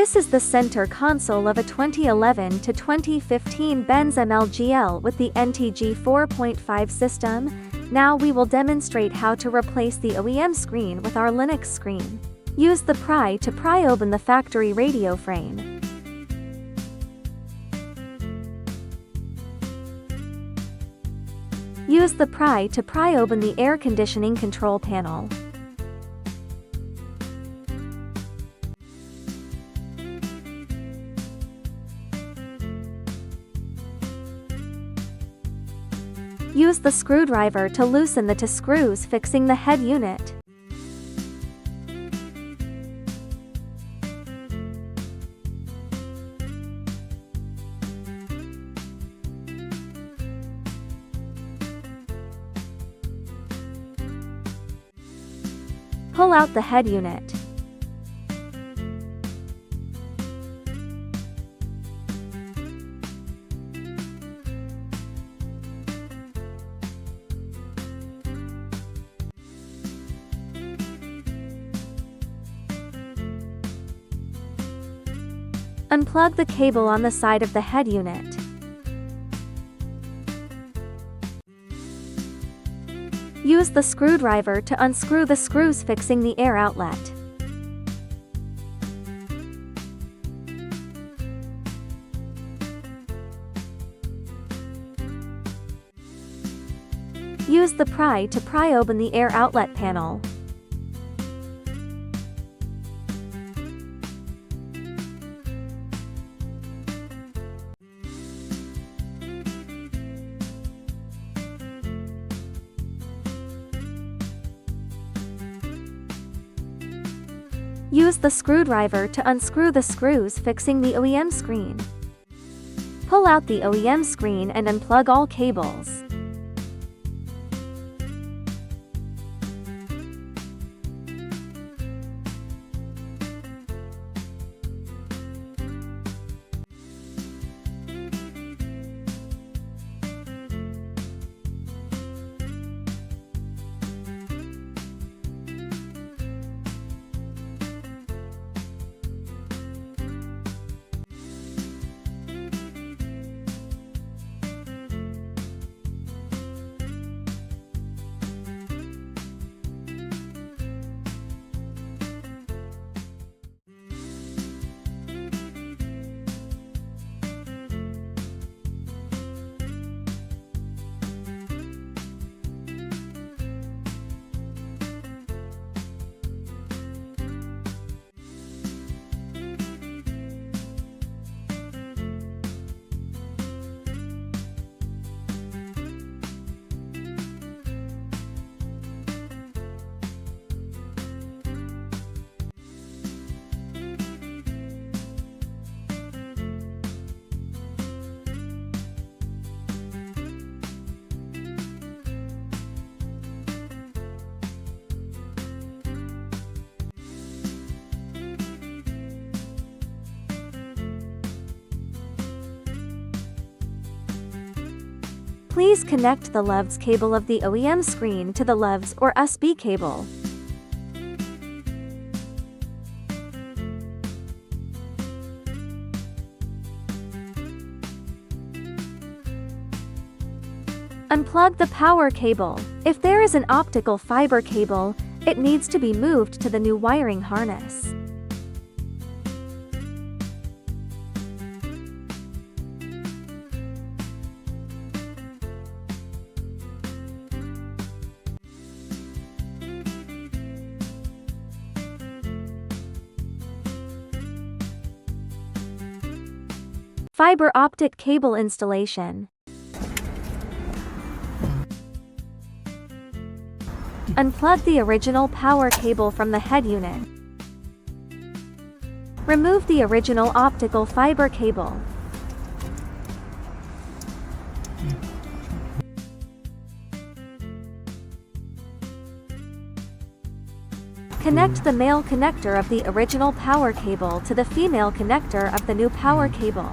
This is the center console of a 2011 to 2015 Benz MLGL with the NTG4.5 system. Now we will demonstrate how to replace the OEM screen with our Linux screen. Use the pry to pry open the factory radio frame. Use the pry to pry open the air conditioning control panel. Use the screwdriver to loosen the two screws fixing the head unit. Pull out the head unit. Unplug the cable on the side of the head unit. Use the screwdriver to unscrew the screws fixing the air outlet. Use the pry to pry open the air outlet panel. Use the screwdriver to unscrew the screws fixing the OEM screen. Pull out the OEM screen and unplug all cables. Please connect the LUVS cable of the OEM screen to the LUVS or USB cable. Unplug the power cable. If there is an optical fiber cable, it needs to be moved to the new wiring harness. Fiber optic cable installation. Unplug the original power cable from the head unit. Remove the original optical fiber cable. Connect the male connector of the original power cable to the female connector of the new power cable.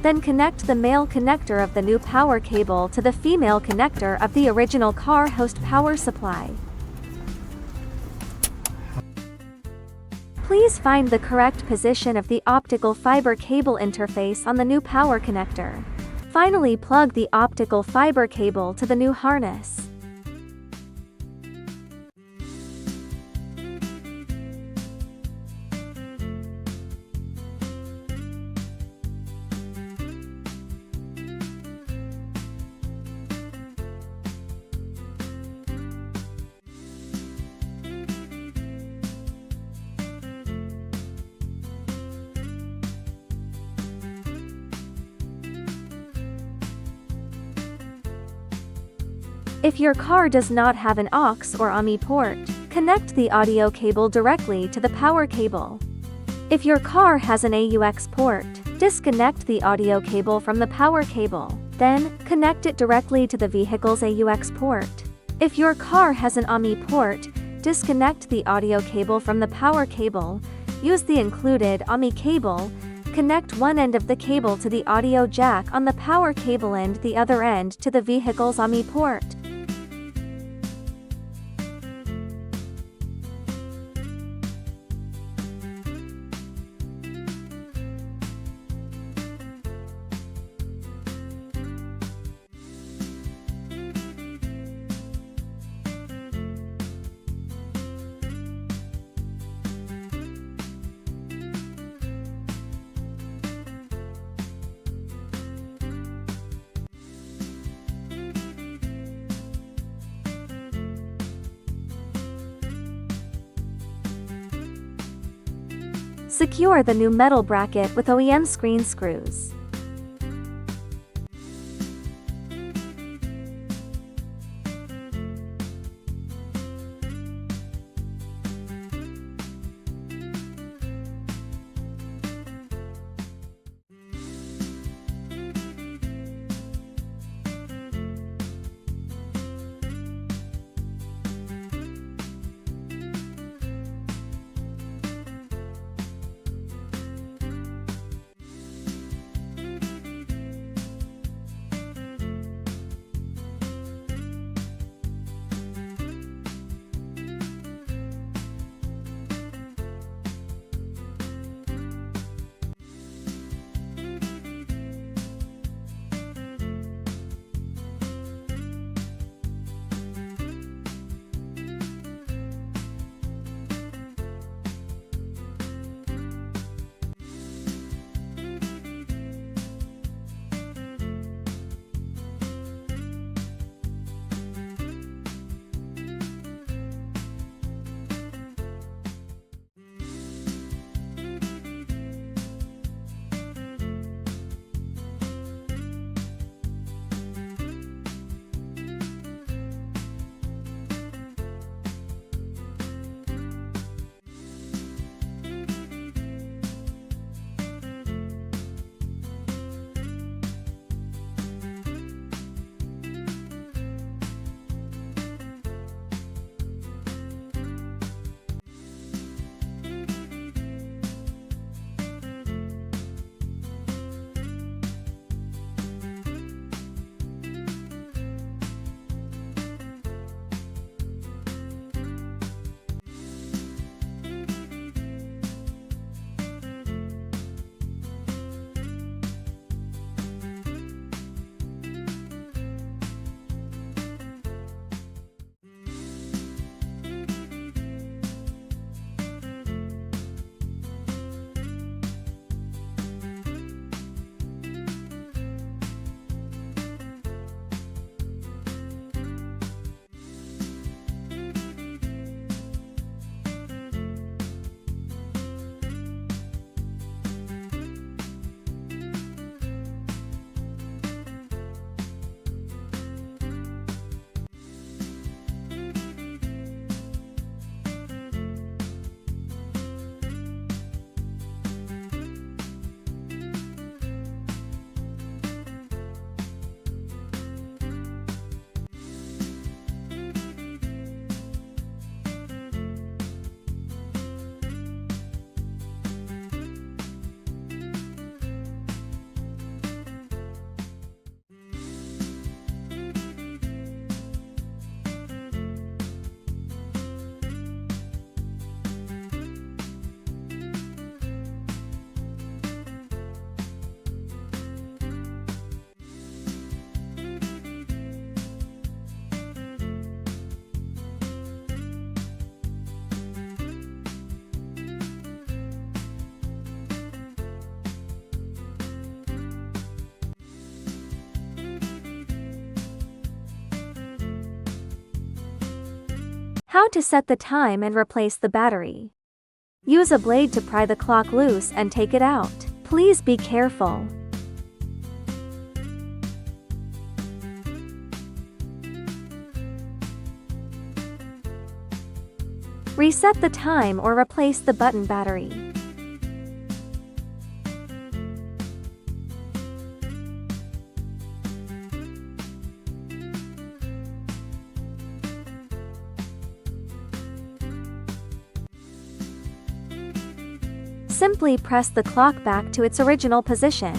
Then connect the male connector of the new power cable to the female connector of the original car host power supply. Please find the correct position of the optical fiber cable interface on the new power connector. Finally, plug the optical fiber cable to the new harness. If your car does not have an aux or OMI port, connect the audio cable directly to the power cable. If your car has an AUX port, disconnect the audio cable from the power cable, then connect it directly to the vehicle's AUX port. If your car has an OMI port, disconnect the audio cable from the power cable, use the included OMI cable, connect one end of the cable to the audio jack on the power cable and the other end to the vehicle's OMI port. Secure the new metal bracket with OEM screen screws. How to set the time and replace the battery. Use a blade to pry the clock loose and take it out. Please be careful. Reset the time or replace the button battery. Simply press the clock back to its original position.